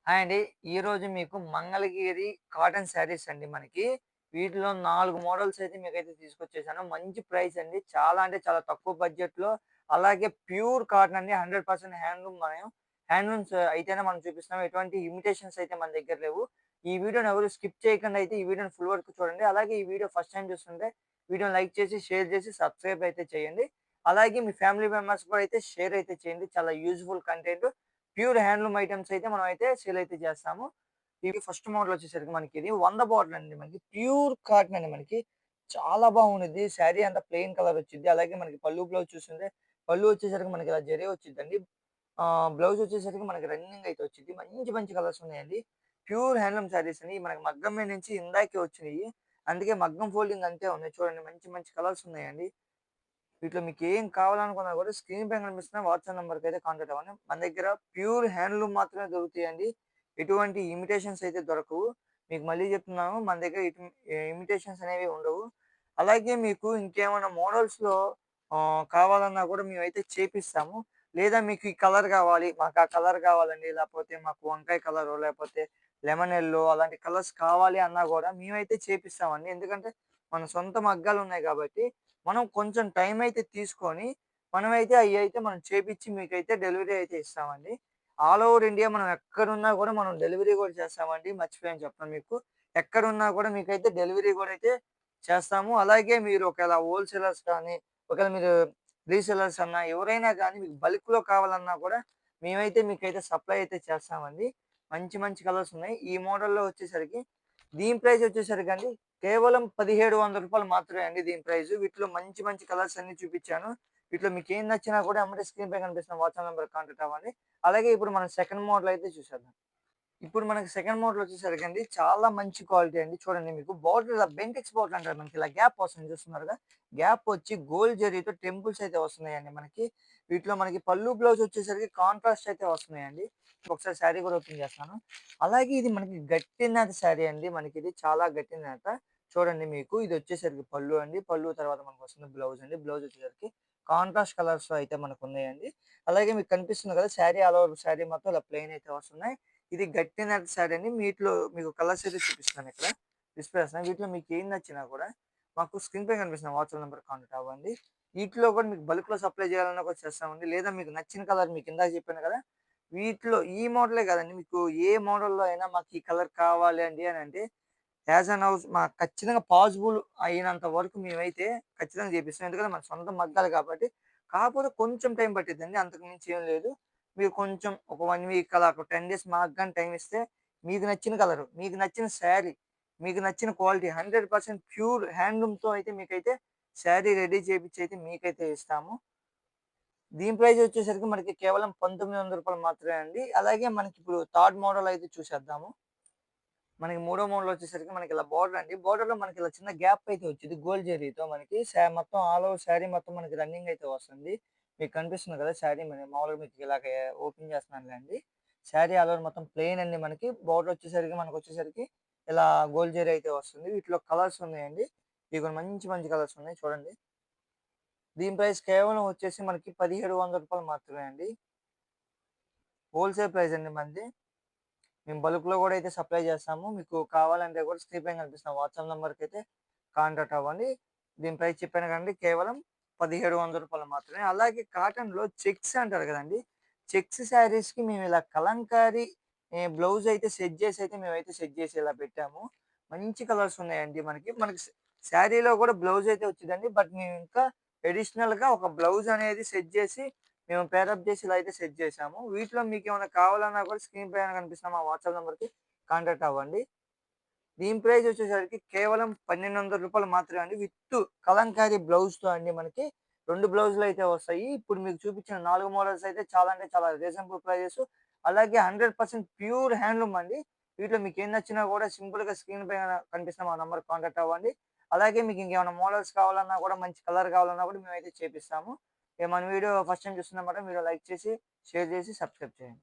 Hi అండి. ఈరోజు మీకు మంగళగిరి కాటన్ శారీస్ అండి మనకి. వీటిలో 4 మోడల్స్ అయితే మీకైతే తీసుకొచ్చేసాను. మంచి ప్రైస్ అండి. చాలా అంటే చాలా తక్కువ బడ్జెట్‌లో అలాగే ప్యూర్ కాటన్ అండి. 100% హ్యాండ్లూమ్స్ అయితేనే మనం చూపిస్తున్నాం. ఎటువంటి ఇమిటేషన్స్ అయితే మన దగ్గర లేవు. ఈ వీడియోని ఎవరు స్కిప్ చేయకుండా అయితే ఈ వీడియోని ఫుల్ వరకు చూడండి. అలాగే ఈ వీడియో ఫస్ట్ టైమ్ చూస్తుంటే వీడియోని లైక్ చేసి, షేర్ చేసి, సబ్స్క్రైబ్ అయితే చేయండి. అలాగే మీ ఫ్యామిలీ మెంబర్స్ కూడా అయితే షేర్ అయితే చేయండి. చాలా useful content. Pure handloom items అయితే మనమైతే సేల్ అయితే చేస్తాము. ఇవి ఫస్ట్ మోడల్ వచ్చేసరికి మనకిది 100 బాటిల్ అండి మనకి. ప్యూర్ కాటన్ అండి మనకి. చాలా బాగుండిద్ది. శారీ అంతా ప్లెయిన్ కలర్ వచ్చిద్ది. అలాగే మనకి పల్లు, బ్లౌజ్ చూస్తుంటే పల్లు వచ్చేసరికి మనకి ఇలా జరీ వచ్చిద్దండి. బ్లౌజ్ వచ్చేసరికి మనకి రన్నింగ్ అయితే వచ్చిద్ది. మంచి మంచి కలర్స్ ఉన్నాయండి. ప్యూర్ హ్యాండ్లూమ్ శారీస్ అండి. మనకి మగ్గం మీద నుంచి ఇందాకే వచ్చినియి. అందుకే మగ్గం ఫోల్డింగ్ అంతే ఉన్నాయి. చూడండి మంచి మంచి కలర్స్ ఉన్నాయండి. వీటిలో మీకేం కావాలనుకున్నా కూడా స్క్రీన్ పైన కనిపిస్తున్న వాట్సాప్ నంబర్‌కైతే కాంటాక్ట్ అవ్వండి. మన దగ్గర ప్యూర్ హ్యాండ్లూమ్ మాత్రమే దొరుకుతాయండి. ఎటువంటి ఇమిటేషన్స్ అయితే దొరకవు. మీకు మళ్ళీ చెప్తున్నాను మన దగ్గర ఇమిటేషన్స్ అనేవి ఉండవు. అలాగే మీకు ఇంకేమైనా మోడల్స్‌లో కావాలన్నా కూడా మేమైతే చేపిస్తాము. లేదా మీకు ఈ కలర్ కావాలి, మాకు ఆ కలర్ కావాలండి, లేకపోతే మాకు వంకాయ కలరు, లేకపోతే లెమన్ యెల్లో అలాంటి కలర్స్ కావాలి అన్నా కూడా మేమైతే చేపిస్తామండి. ఎందుకంటే మన సొంత మగ్గాలున్నాయి కాబట్టి మనం కొంచెం టైం అయితే తీసుకొని, మనమైతే అయ్యయితే మనం చేపిచ్చి మీకైతే డెలివరీ అయితే ఇస్తామండి. ఆల్ ఓవర్ ఇండియా మనం ఎక్కడున్నా గూడా మనం డెలివరీ గూడా చేస్తామండి. మర్చిపోయాను చెప్పడం మీకు. ఎక్కడున్నా కూడా మీకైతే డెలివరీ గూడా అయితే చేస్తాము. అలాగే మీరు ఒకవేళ హోల్‌సేలర్స్ కానీ, ఒకవేళ మీరు రీసెల్లర్స్ అన్నా ఎవరైనా గానీ మీకు బల్క్‌లో కావాలన్నా కూడా మేమైతే మీకైతే సప్లై అయితే చేస్తామండి. మంచి మంచి కలర్స్ ఉన్నాయి. ఈ మోడల్‌లో వచ్చేసరికి దీని ప్రైస్ వచ్చేసరికండి కేవలం రూ. 1700 మాత్రమే అండి దీని ప్రైసు. వీటిలో మంచి మంచి కలర్స్ అన్నీ చూపిచ్చాను. వీటిలో మీకేం నచ్చినా కూడా ఎమ్మటే స్క్రీన్ పై కనిపిస్తున్న వాట్సాప్ నంబర్‌కి కాంటాక్ట్ అవ్వండి. అలాగే ఇప్పుడు మనం సెకండ్ మోడల్ అయితే చూసేద్దాం. ఇప్పుడు మనకి సెకండ్ మోడల్ వచ్చేసరికండి చాలా మంచి క్వాలిటీ అండి. చూడండి మీకు బోర్డర్ ఇలా బెంటెక్స్ బోర్డర్ అంటారు మనకి. ఇలా గ్యాప్ వస్తుంది చూస్తున్నారుగా. గ్యాప్ వచ్చి గోల్డ్ జరీతో టెంపుల్స్ అయితే వస్తున్నాయండి మనకి. వీటిలో మనకి పల్లు, బ్లౌజ్ వచ్చేసరికి కాంట్రాస్ట్ అయితే వస్తున్నాయండి. ఒకసారి శారీ కూడా ఓపెన్ చేస్తాను. అలాగే ఇది మనకి గట్టి నేత శారీ అండి. మనకిది చాలా గట్టి నేత. చూడండి మీకు ఇది వచ్చేసరికి పల్లు అండి. పల్లు తర్వాత మనకొస్తుంది బ్లౌజ్ అండి. బ్లౌజ్ వచ్చేసరికి కాంట్రాస్ట్ కలర్స్‌లో అయితే మనకున్నాయండి. అలాగే మీకు కనిపిస్తుంది కదా! శారీ ఆల్ ఓవర్ శారీ మొత్తం ఇలా ప్లెయిన్ అయితే వస్తున్నాయి. ఇది గట్టి నెట్ శారీ అండి. వీటిలో మీకు కలర్స్ అయితే చూపిస్తాను ఇక్కడ. డిస్‌ప్లే చేస్తాను. వీటిలో మీకేం నచ్చినా కూడా మాకు స్క్రీన్ పై కనిపిస్తున్న వాట్సాప్ నంబర్‌కి కాంటాక్ట్ అవ్వండి. వీటిలో కూడా మీకు బల్క్‌లో సప్లై చేయాలన్నా కూడా చేస్తామండి. లేదా మీకు నచ్చిన కలర్ మీకు ఇందాక చెప్పాను కదా! వీటిలో ఈ మోడలే కాదండి. మీకు ఏ మోడల్‌లో అయినా మాకు ఈ కలర్ కావాలి అండి అనంటే యాస్ ఎన్ హౌస్ మాకు ఖచ్చితంగా పాసిబుల్ అయినంత వరకు మేమైతే ఖచ్చితంగా చేపిస్తాం. ఎందుకంటే మన సొంత మగ్గాలు కాబట్టి. కాకపోతే కొంచెం టైం పట్టిద్దండి. అంతకు మించి ఏం లేదు. మీరు కొంచెం ఒక 1 వీక్ అలా ఒక 10 డేస్ మాకు గాని టైం ఇస్తే మీకు నచ్చిన కలరు, మీకు నచ్చిన శారీ, మీకు నచ్చిన క్వాలిటీ 100% ప్యూర్ హ్యాండ్లూమ్‌తో అయితే మీకైతే శారీ రెడీ చేపిచ్చి అయితే మీకైతే ఇస్తాము. దీని ప్రైస్ వచ్చేసరికి మనకి కేవలం రూ. 1900 మాత్రమే అండి. అలాగే మనకిప్పుడు థర్డ్ మోడల్ అయితే చూసేద్దాము. మనకి మూడో మోడల్ వచ్చేసరికి మనకి ఇలా బోర్డర్ అండి. బోర్డర్‌లో మనకి ఇలా చిన్న గ్యాప్ అయితే వచ్చిద్ది గోల్డ్ జరీతో మనకి. మొత్తం ఆల్ ఓవర్ శారీ మొత్తం మనకి రన్నింగ్ అయితే వస్తుంది. మీకు కనిపిస్తుంది కదా! శారీ మామూలుగా మీకు ఇలాగ ఓపెన్ చేస్తున్నానులెండి. శారీ ఆల్ ఓవర్ మొత్తం ప్లెయిన్ అండి మనకి. బోర్డర్ వచ్చేసరికి మనకొచ్చేసరికి ఇలా గోల్డ్ జరీ అయితే వస్తుంది. వీటిలో కలర్స్ ఉన్నాయండి. ఇవి కూడా మంచి మంచి కలర్స్ ఉన్నాయి చూడండి. దీని ప్రైస్ కేవలం వచ్చేసి మనకి రూ. 1700 మాత్రమే అండి. హోల్‌సేల్ ప్రైస్ అండి మనది. మేము బల్క్‌లో గూడా అయితే సప్లై జేస్తాము. మీకు కావాలంటే గూడా స్క్రీన్ పైన కనిపిస్తున్న వాట్సాప్ నంబర్‌కైతే కాంటాక్ట్ అవ్వండి. దీని ప్రైస్ చెప్పాను కదండీ! కేవలం రూ. 1700 మాత్రమే. అలాగే కాటన్‌లో చెక్స్ అంటారు గదండీ! చెక్స్ శారీస్‌కి మేమిలా కలంకారీ బ్లౌజ్ అయితే సెట్ జేసి మేమైతే సెట్ జేసి ఇలా పెట్టాము. మంచి కలర్స్ ఉన్నాయండి మనకి. మనకి శారీలో గూడా బ్లౌజ్ అయితే వచ్చిందండి. బట్ మేమింకా అడిషనల్‌గా ఒక బ్లౌజ్ అనేది సెట్ జేసి మేము పేరప్ జేసి ఇలా అయితే సెట్ జేశాము. వీటిలో మీకేమైనా కావాలన్నా కూడా స్క్రీన్ పైన కనిపిస్తున్న మా వాట్సాప్ నంబర్‌కి కాంటాక్ట్ అవ్వండి. దీని ప్రైస్ వచ్చేసరికి కేవలం రూ. 1200 మాత్రమే అండి. విత్ కలంకారీ బ్లౌజ్‌తో అండి మనకి 2 బ్లౌజులయితే వస్తాయి. ఇప్పుడు మీకు చూపించిన 4 మోడల్స్ అయితే చాలా అంటే చాలా రీజనబుల్ ప్రైజెస్. అలాగే 100% ప్యూర్ హ్యాండ్లూమ్ అండి. వీటిలో మీకేం నచ్చినా కూడా సింపుల్‌గా స్క్రీన్ పైన కనిపిస్తున్న మా నంబర్‌కి కాంటాక్ట్ అవ్వండి. అలాగే మీకు ఇంకేమైనా మోడల్స్ కావాలన్నా కూడా మంచి కలర్ కావాలన్నా కూడా మేమైతే చేపిస్తాము. మన వీడియో ఫస్ట్ టైమ్ చూస్తున్నమాట మీరు లైక్ చేసి, షేర్ చేసి, సబ్స్క్రైబ్ చేయండి.